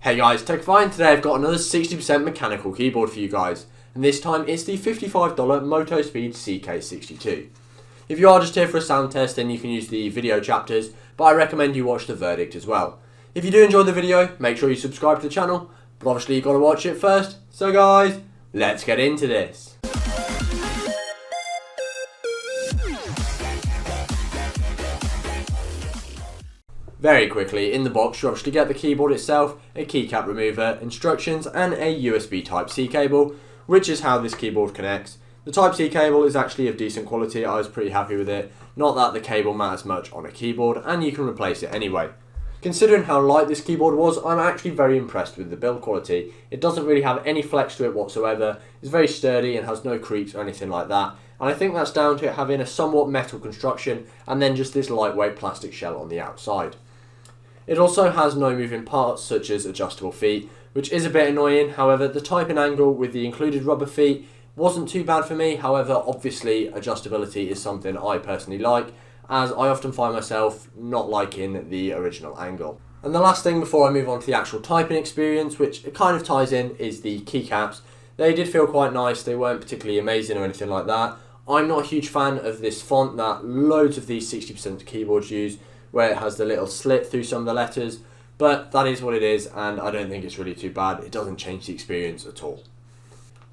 Hey guys, TechFine. Today I've got another 60% mechanical keyboard for you guys, and this time it's the $55 Motospeed CK62. If you are just here for a sound test, then you can use the video chapters, but I recommend you watch the verdict as well. If you do enjoy the video, make sure you subscribe to the channel, but obviously you've got to watch it first. So guys, let's get into this. Very quickly, in the box you obviously get the keyboard itself, a keycap remover, instructions and a USB Type-C cable, which is how this keyboard connects. The Type-C cable is actually of decent quality, I was pretty happy with it. Not that the cable matters much on a keyboard, and you can replace it anyway. Considering how light this keyboard was, I'm actually very impressed with the build quality. It doesn't really have any flex to it whatsoever, it's very sturdy and has no creaks or anything like that. And I think that's down to it having a somewhat metal construction and then just this lightweight plastic shell on the outside. It also has no moving parts such as adjustable feet, which is a bit annoying. However, the typing angle with the included rubber feet wasn't too bad for me. However, obviously adjustability is something I personally like, as I often find myself not liking the original angle. And the last thing before I move on to the actual typing experience, which it kind of ties in, is the keycaps. They did feel quite nice, they weren't particularly amazing or anything like that. I'm not a huge fan of this font that loads of these 60% keyboards use, where it has the little slit through some of the letters, but that is what it is, and I don't think it's really too bad. It doesn't change the experience at all.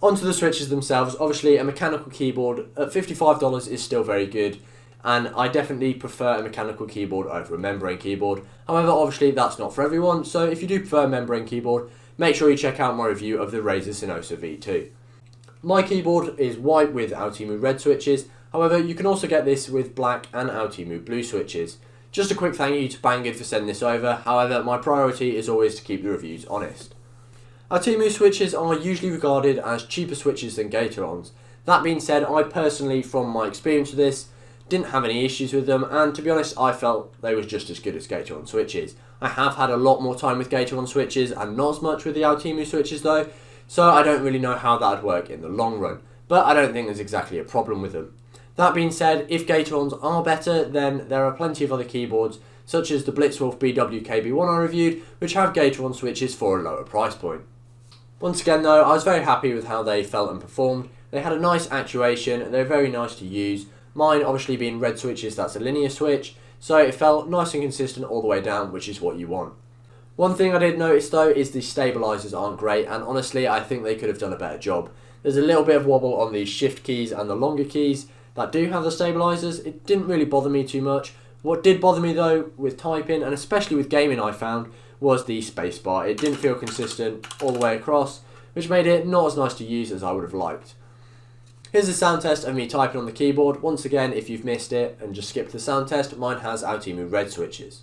Onto the switches themselves. Obviously a mechanical keyboard at $55 is still very good, and I definitely prefer a mechanical keyboard over a membrane keyboard. However, obviously that's not for everyone, so if you do prefer a membrane keyboard, make sure you check out my review of the Razer Synosa V2. My keyboard is white with Outemu red switches, however you can also get this with black and Outemu blue switches. Just a quick thank you to Bangood for sending this over, however my priority is always to keep the reviews honest. Outemu switches are usually regarded as cheaper switches than Gatorons. That being said, I personally, from my experience with this, didn't have any issues with them, and to be honest I felt they were just as good as Gatoron switches. I have had a lot more time with Gatoron switches and not as much with the Outemu switches though, so I don't really know how that would work in the long run, but I don't think there's exactly a problem with them. That being said, if Gatorons are better, then there are plenty of other keyboards, such as the Blitzwolf BWKB1 I reviewed, which have Gatoron switches for a lower price point. Once again though, I was very happy with how they felt and performed. They had a nice actuation, and they're very nice to use. Mine obviously being red switches, that's a linear switch, so it felt nice and consistent all the way down, which is what you want. One thing I did notice though is the stabilisers aren't great, and honestly I think they could have done a better job. There's a little bit of wobble on the shift keys and the longer keys that do have the stabilisers. It didn't really bother me too much. What did bother me though with typing, and especially with gaming I found, was the spacebar. It didn't feel consistent all the way across, which made it not as nice to use as I would have liked. Here's a sound test of me typing on the keyboard. Once again, if you've missed it and just skipped the sound test, mine has Outemu red switches.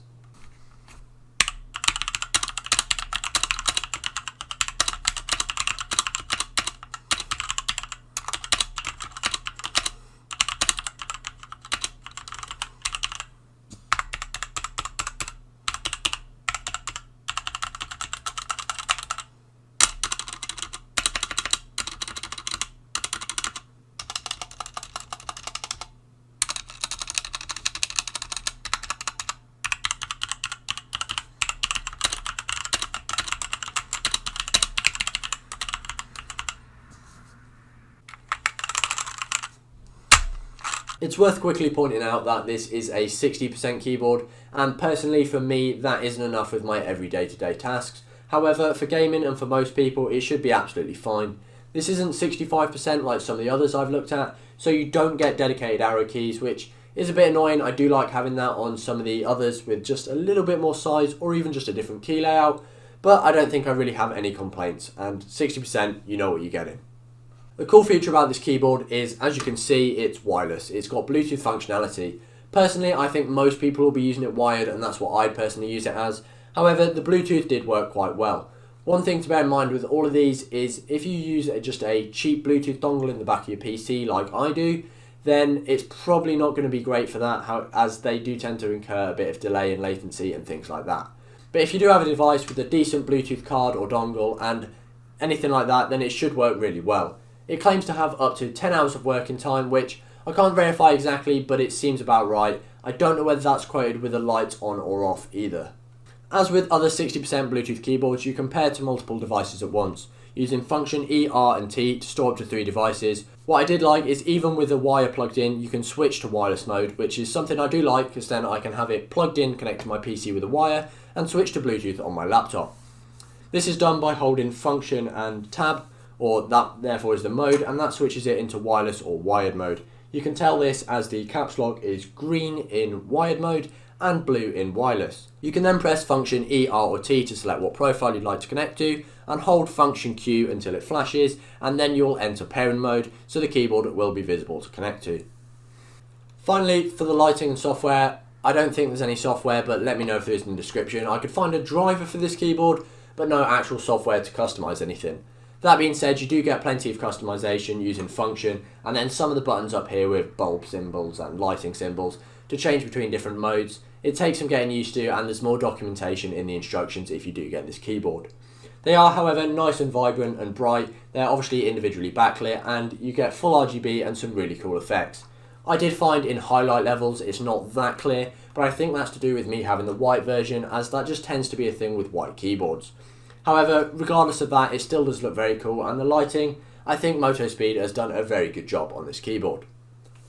It's worth quickly pointing out that this is a 60% keyboard, and personally for me that isn't enough with my everyday to day tasks. However, for gaming and for most people it should be absolutely fine. This isn't 65% like some of the others I've looked at, so you don't get dedicated arrow keys, which is a bit annoying. I do like having that on some of the others with just a little bit more size or even just a different key layout, but I don't think I really have any complaints, and 60% you know what you're getting. The cool feature about this keyboard is, as you can see, it's wireless. It's got Bluetooth functionality. Personally, I think most people will be using it wired, and that's what I personally use it as. However, the Bluetooth did work quite well. One thing to bear in mind with all of these is if you use just a cheap Bluetooth dongle in the back of your PC like I do, then it's probably not going to be great for that, as they do tend to incur a bit of delay and latency and things like that. But if you do have a device with a decent Bluetooth card or dongle and anything like that, then it should work really well. It claims to have up to 10 hours of working time, which I can't verify exactly, but it seems about right. I don't know whether that's quoted with the lights on or off either. As with other 60% Bluetooth keyboards, you can pair to multiple devices at once, using function E, R and T to store up to 3 devices. What I did like is even with the wire plugged in, you can switch to wireless mode, which is something I do like because then I can have it plugged in, connect to my PC with a wire and switch to Bluetooth on my laptop. This is done by holding function and tab, or that therefore is the mode, and that switches it into wireless or wired mode. You can tell this as the caps lock is green in wired mode and blue in wireless. You can then press function E, R or T to select what profile you'd like to connect to and hold function Q until it flashes, and then you'll enter pairing mode so the keyboard will be visible to connect to. Finally, for the lighting and software, I don't think there's any software, but let me know if there is in the description. I could find a driver for this keyboard, but no actual software to customize anything. That being said, you do get plenty of customization using function, and then some of the buttons up here with bulb symbols and lighting symbols to change between different modes. It takes some getting used to, and there's more documentation in the instructions if you do get this keyboard. They are, however, nice and vibrant and bright. They're obviously individually backlit, and you get full RGB and some really cool effects. I did find in highlight levels it's not that clear, but I think that's to do with me having the white version, as that just tends to be a thing with white keyboards. However, regardless of that, it still does look very cool, and the lighting, I think Motospeed has done a very good job on this keyboard.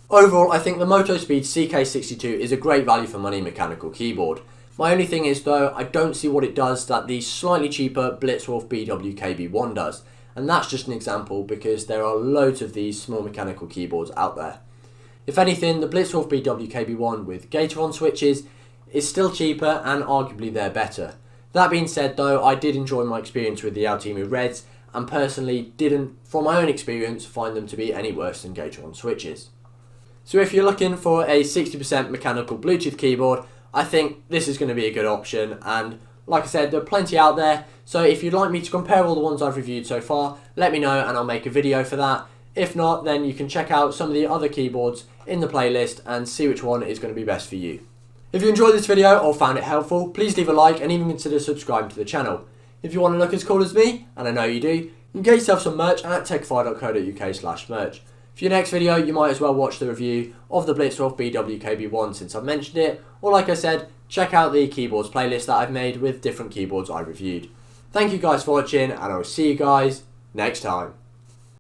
Overall, I think the Motospeed CK62 is a great value for money mechanical keyboard. My only thing is though, I don't see what it does that the slightly cheaper Blitzwolf BWKB1 does, and that's just an example because there are loads of these small mechanical keyboards out there. If anything, the Blitzwolf BWKB1 with Gateron switches is still cheaper and arguably they're better. That being said though, I did enjoy my experience with the Outemu Reds and personally didn't, from my own experience, find them to be any worse than Gateron switches. So if you're looking for a 60% mechanical Bluetooth keyboard, I think this is going to be a good option, and like I said, there are plenty out there, so if you'd like me to compare all the ones I've reviewed so far, let me know and I'll make a video for that. If not, then you can check out some of the other keyboards in the playlist and see which one is going to be best for you. If you enjoyed this video or found it helpful, please leave a like and even consider subscribing to the channel. If you want to look as cool as me, and I know you do, you can get yourself some merch at techify.co.uk/merch. For your next video, you might as well watch the review of the Blitzwolf BWKB1 since I've mentioned it, or like I said, check out the keyboards playlist that I've made with different keyboards I reviewed. Thank you guys for watching, and I will see you guys next time.